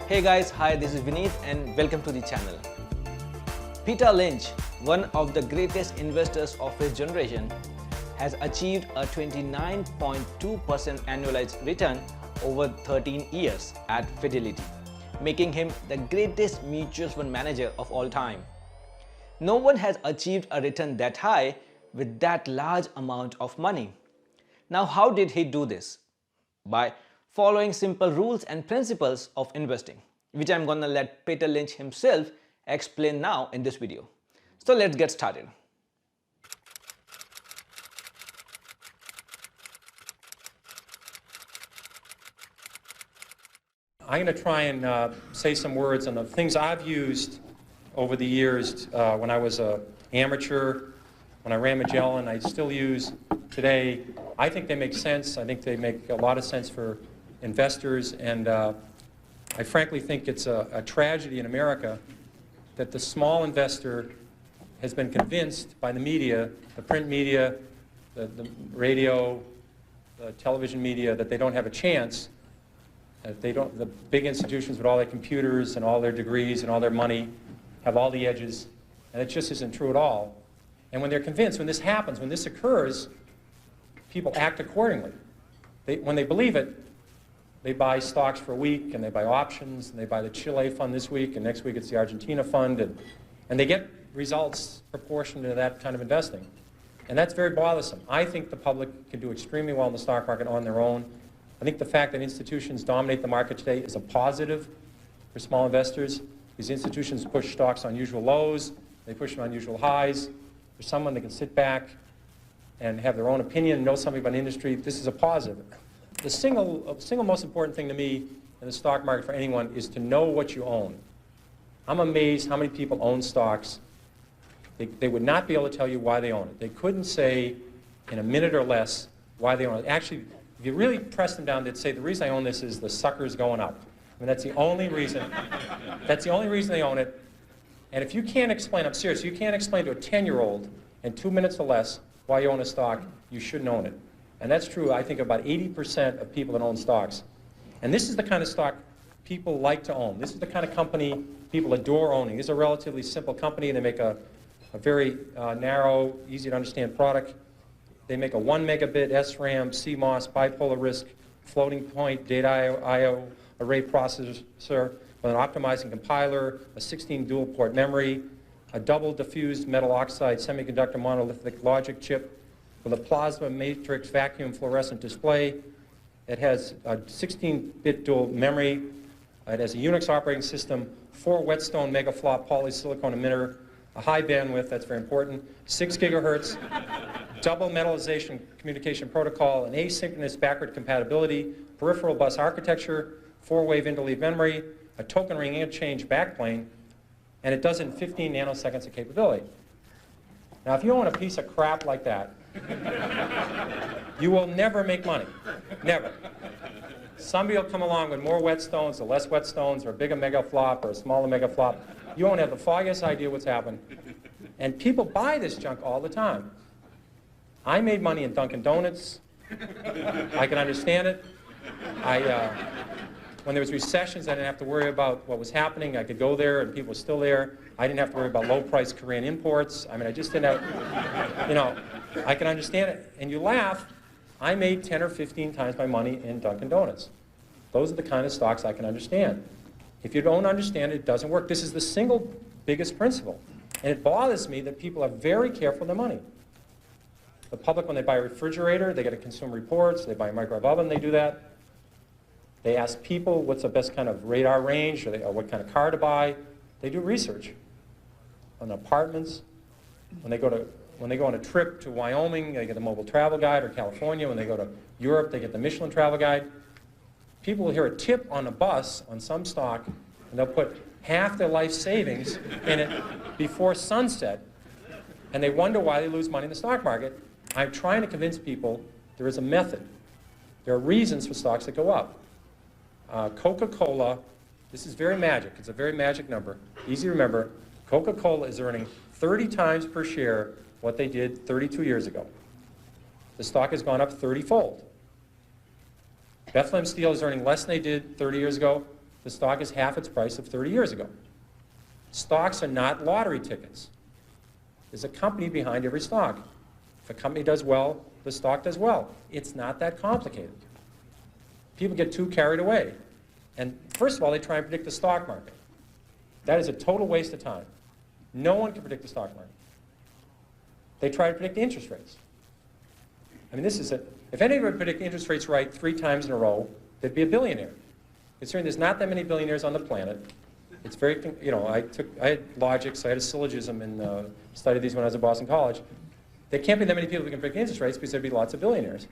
Hey guys, hi, this is Vineet and welcome to the channel. Peter Lynch, one of the greatest investors of his generation, has achieved a 29.2% annualized return over 13 years at Fidelity, making him the greatest mutual fund manager of all time. No one has achieved a return that high with that large amount of money. Now, how did he do this? By following simple rules and principles of investing, which I'm gonna let Peter Lynch himself explain now in this video. So let's get started. I'm going to try and say some words on the things I've used over the years when I was an amateur, when I ran Magellan. I still use today. I think they make sense. I think they make a lot of sense for investors, and I frankly think it's a tragedy in America that the small investor has been convinced by the media, the print media, the radio, the television media, that they don't have a chance. They don't, the big institutions with all their computers and all their degrees and all their money have all the edges, and it just isn't true at all. And when they're convinced, when this happens, when this occurs, people act accordingly. When they believe it, they buy stocks for a week, and they buy options, and they buy the Chile fund this week, and next week it's the Argentina fund, and they get results proportional to that kind of investing. And that's very bothersome. I think the public can do extremely well in the stock market on their own. I think the fact that institutions dominate the market today is a positive for small investors. These institutions push stocks on usual lows, they push them on usual highs. For someone that can sit back and have their own opinion and know something about an industry, this is a positive. The single most important thing to me in the stock market for anyone is to know what you own. I'm amazed how many people own stocks. They would not be able to tell you why they own it. They couldn't say in a minute or less why they own it. Actually, if you really press them down, they'd say, the reason I own this is the sucker's going up. I mean, that's the only reason. That's the only reason they own it. And if you can't explain, I'm serious, you can't explain to a 10-year-old in 2 minutes or less why you own a stock, you shouldn't own it. And that's true, I think, about 80% of people that own stocks. And this is the kind of stock people like to own. This is the kind of company people adore owning. This is a relatively simple company. They make a very narrow, easy to understand product. They make a 1 megabit SRAM, CMOS, bipolar risk, floating point data I/O array processor with an optimizing compiler, a 16 dual port memory, a double diffused metal oxide semiconductor monolithic logic chip with a plasma matrix vacuum fluorescent display. It has a 16-bit dual memory. It has a Unix operating system, 4 whetstone megaflop polysilicon emitter, a high bandwidth, that's very important, 6 gigahertz, double metallization communication protocol, an asynchronous backward compatibility, peripheral bus architecture, 4-wave interleave memory, a token ring interchange backplane, and it does it in 15 nanoseconds of capability. Now, if you own a piece of crap like that, you will never make money. Never. Somebody will come along with more whetstones or less whetstones or a bigger megaflop or a smaller megaflop. You won't have the foggiest idea what's happened. And people buy this junk all the time. I made money in Dunkin' Donuts. I can understand it. When there was recessions, I didn't have to worry about what was happening. I could go there and people were still there. I didn't have to worry about low-priced Korean imports. I mean, I just didn't have, you know, I can understand it. And you laugh, I made 10 or 15 times my money in Dunkin' Donuts. Those are the kind of stocks I can understand. If you don't understand it, it doesn't work. This is the single biggest principle. And it bothers me that people are very careful with their money. The public, when they buy a refrigerator, they get a Consumer Reports. They buy a microwave oven, they do that. They ask people what's the best kind of radar range or what kind of car to buy. They do research on apartments. When they go on a trip to Wyoming, they get the Mobile Travel Guide, or California. When they go to Europe, they get the Michelin Travel Guide. People will hear a tip on a bus on some stock, and they'll put half their life savings in it before sunset, and they wonder why they lose money in the stock market. I'm trying to convince people there is a method. There are reasons for stocks that go up. Coca-Cola, this is very magic. It's a very magic number. Easy to remember. Coca-Cola is earning 30 times per share what they did 32 years ago. The stock has gone up 30-fold. Bethlehem Steel is earning less than they did 30 years ago. the stock is half its price of 30 years ago. Stocks are not lottery tickets. There's a company behind every stock. If a company does well, the stock does well. It's not that complicated. People get too carried away. And first of all, they try and predict the stock market. That is a total waste of time. No one can predict the stock market. They try to predict the interest rates. I mean, if anybody would predict interest rates right 3 times in a row, they'd be a billionaire. Considering there's not that many billionaires on the planet, it's very, I had logics, I had a syllogism and studied these when I was at Boston College. There can't be that many people who can predict interest rates because there'd be lots of billionaires.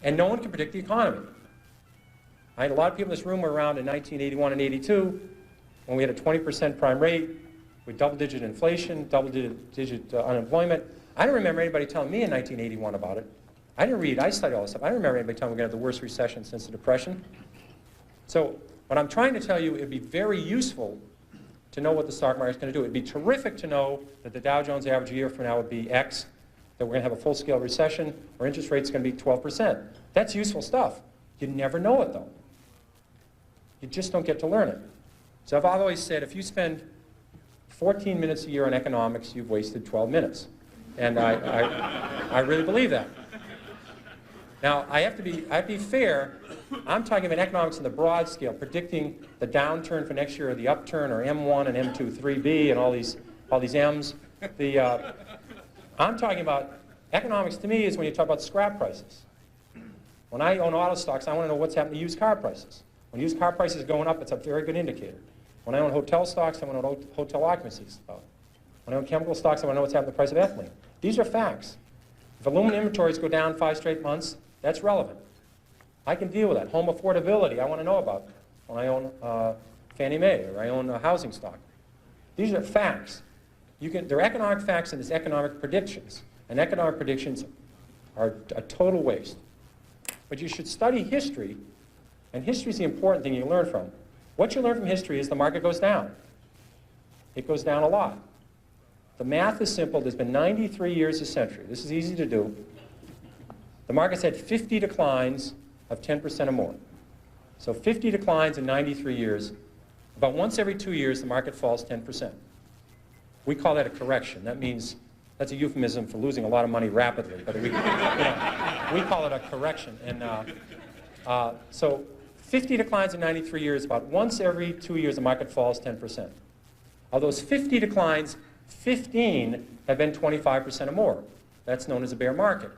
And no one can predict the economy. I had a lot of people in this room were around in 1981 and 82 when we had a 20% prime rate with double-digit inflation, double-digit unemployment. I don't remember anybody telling me in 1981 about it. I didn't read, I studied all this stuff. I don't remember anybody telling me we're going to have the worst recession since the Depression. So what I'm trying to tell you, it'd be very useful to know what the stock market's going to do. It'd be terrific to know that the Dow Jones average a year from now would be X, that we're going to have a full-scale recession, or interest rates are going to be 12%. That's useful stuff. You never know it, though. You just don't get to learn it. So I've always said, if you spend 14 minutes a year on economics, you've wasted 12 minutes. And I really believe that. Now, I have to be fair. I'm talking about economics in the broad scale, predicting the downturn for next year, or the upturn, or M1 and M2, 3B, and all these M's. I'm talking about economics to me is when you talk about scrap prices. When I own auto stocks, I want to know what's happening to used car prices. When used car prices are going up, it's a very good indicator. When I own hotel stocks, I want to know what hotel occupancy is about. When I own chemical stocks, I want to know what's happening to the price of ethylene. These are facts. If aluminum inventories go down 5 straight months, that's relevant. I can deal with that. Home affordability, I want to know about when I own Fannie Mae or I own a housing stock. These are facts. There are economic facts and there's economic predictions. And economic predictions are a total waste. But you should study history, and history is the important thing you learn from. What you learn from history is the market goes down. It goes down a lot. The math is simple. There's been 93 years a century. This is easy to do. The market's had 50 declines of 10% or more. So 50 declines in 93 years. About once every 2 years, the market falls 10%. We call that a correction. That means, that's a euphemism for losing a lot of money rapidly. But we call it a correction. And so 50 declines in 93 years, about once every 2 years, the market falls 10%. Of those 50 declines, 15 have been 25% or more. That's known as a bear market.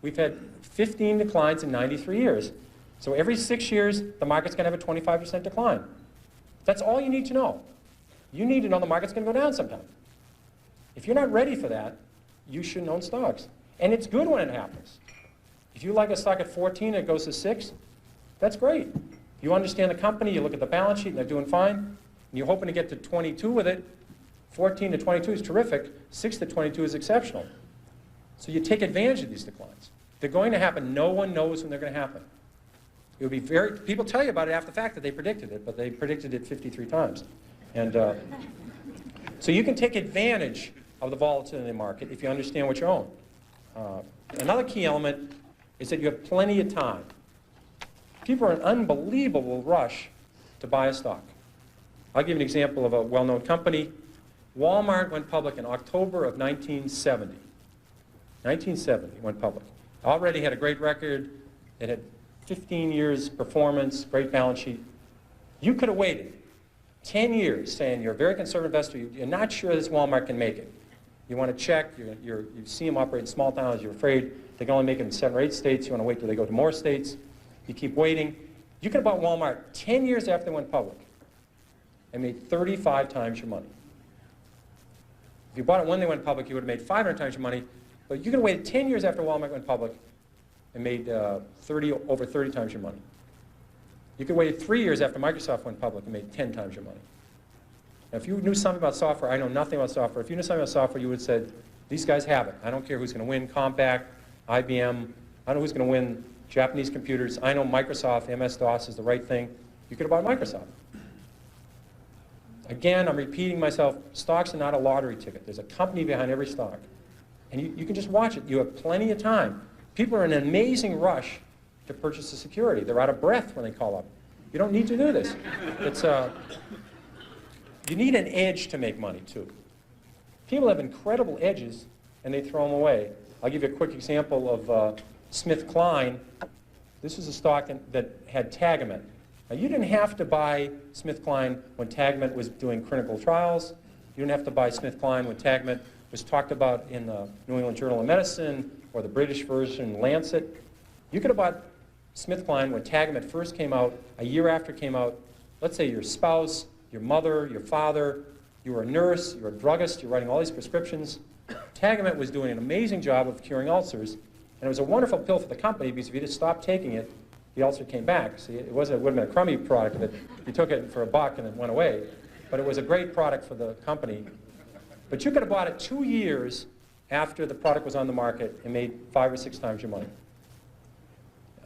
We've had 15 declines in 93 years. So every 6 years, the market's going to have a 25% decline. That's all you need to know. You need to know the market's going to go down sometime. If you're not ready for that, you shouldn't own stocks. And it's good when it happens. If you like a stock at 14 and it goes to 6, that's great. You understand the company, you look at the balance sheet and they're doing fine, and you're hoping to get to 22 with it. 14 to 22 is terrific. 6 to 22 is exceptional. So you take advantage of these declines. They're going to happen. No one knows when they're going to happen. It would be people tell you about it after the fact that they predicted it, but they predicted it 53 times. And so you can take advantage of the volatility in the market if you understand what you own. Another key element is that you have plenty of time. People are in an unbelievable rush to buy a stock. I'll give you an example of a well-known company. Walmart went public in October of 1970. 1970 it went public. Already had a great record. It had 15 years performance, great balance sheet. You could have waited 10 years saying you're a very conservative investor, you're not sure this Walmart can make it. You want to check, you see them operate in small towns, you're afraid they can only make it in 7 or 8 states, you want to wait till they go to more states. You keep waiting. You could have bought Walmart 10 years after they went public and made 35 times your money. If you bought it when they went public, you would have made 500 times your money, but you could have waited 10 years after Walmart went public and made over 30 times your money. You could wait 3 years after Microsoft went public and made 10 times your money. Now, if you knew something about software, I know nothing about software. If you knew something about software, you would have said, these guys have it. I don't care who's going to win, Compaq, IBM. I know who's going to win Japanese computers. I know Microsoft, MS-DOS is the right thing. You could have bought Microsoft. Again, I'm repeating myself, stocks are not a lottery ticket. There's a company behind every stock. And you can just watch it. You have plenty of time. People are in an amazing rush to purchase a security. They're out of breath when they call up. You don't need to do this. It's, you need an edge to make money, too. People have incredible edges, and they throw them away. I'll give you a quick example of SmithKline. This is a stock that had Tagamet. Now, you didn't have to buy SmithKline when Tagamet was doing clinical trials. You didn't have to buy SmithKline when Tagamet was talked about in the New England Journal of Medicine or the British version, Lancet. You could have bought SmithKline when Tagamet first came out, a year after it came out. Let's say your spouse, your mother, your father, you were a nurse, you were a druggist, you're writing all these prescriptions. Tagamet was doing an amazing job of curing ulcers, and it was a wonderful pill for the company because if you just stopped taking it, the ulcer came back. See, it would have been a crummy product if you took it for $1 and it went away, but it was a great product for the company. But you could have bought it 2 years after the product was on the market and made 5 or 6 times your money.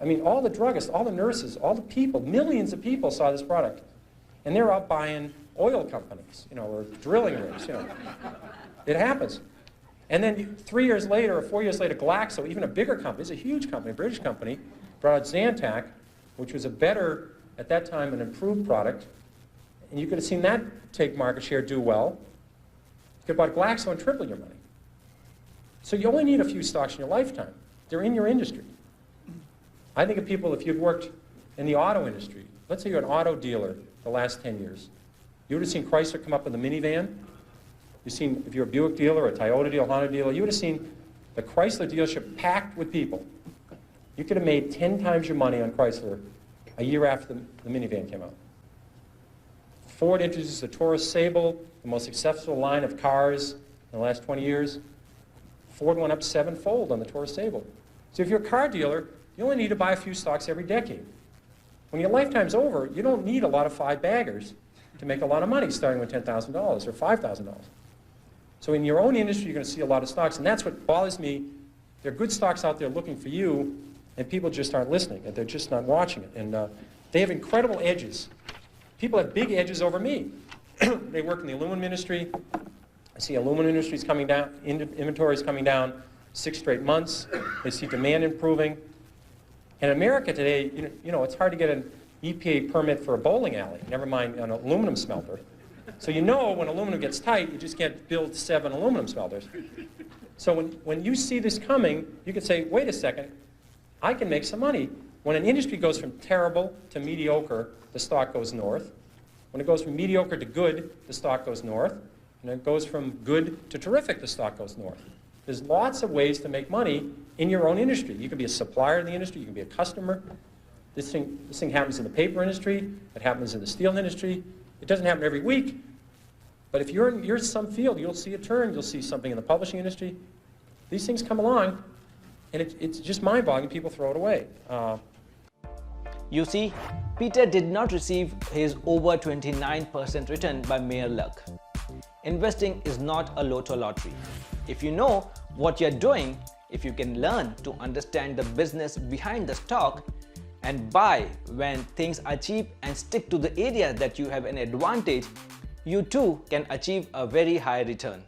I mean, all the druggists, all the nurses, all the people, millions of people saw this product. And they're out buying oil companies, or drilling rigs, It happens. And then 3 years later or 4 years later, Glaxo, even a bigger company, it's a huge company, a British company, brought out Zantac, which was a better, at that time, an improved product. And you could have seen that take market share, do well. You could have bought Glaxo and triple your money. So you only need a few stocks in your lifetime. They're in your industry. I think of people, if you've worked in the auto industry, let's say you're an auto dealer the last 10 years. You would have seen Chrysler come up in the minivan. You've seen, if you're a Buick dealer, a Toyota dealer, a Honda dealer, you would have seen the Chrysler dealership packed with people. You could have made 10 times your money on Chrysler a year after the minivan came out. Ford introduced the Taurus Sable, the most successful line of cars in the last 20 years. Ford went up 7-fold on the Taurus Sable. So if you're a car dealer, you only need to buy a few stocks every decade. When your lifetime's over, you don't need a lot of 5-baggers to make a lot of money starting with $10,000 or $5,000. So in your own industry, you're going to see a lot of stocks, and that's what bothers me. There are good stocks out there looking for you, and people just aren't listening, and they're just not watching it. And they have incredible edges. People have big edges over me. They work in the aluminum industry. I see aluminum industries coming down, inventories coming down 6 straight months. They see demand improving. In America today, it's hard to get an EPA permit for a bowling alley, never mind an aluminum smelter. So when aluminum gets tight, you just can't build 7 aluminum smelters. So when you see this coming, you can say, wait a second, I can make some money. When an industry goes from terrible to mediocre, the stock goes north. When it goes from mediocre to good, the stock goes north. And it goes from good to terrific, the stock goes north. There's lots of ways to make money in your own industry. You can be a supplier in the industry, you can be a customer. This thing happens in the paper industry, it happens in the steel industry. It doesn't happen every week, but if you're in some field, you'll see a turn, you'll see something in the publishing industry. These things come along, and it's just mind-boggling, people throw it away. You see, Peter did not receive his over 29% return by mere luck. Investing is not a lotto lottery. If you know what you're doing, if you can learn to understand the business behind the stock and buy when things are cheap and stick to the area that you have an advantage, you too can achieve a very high return.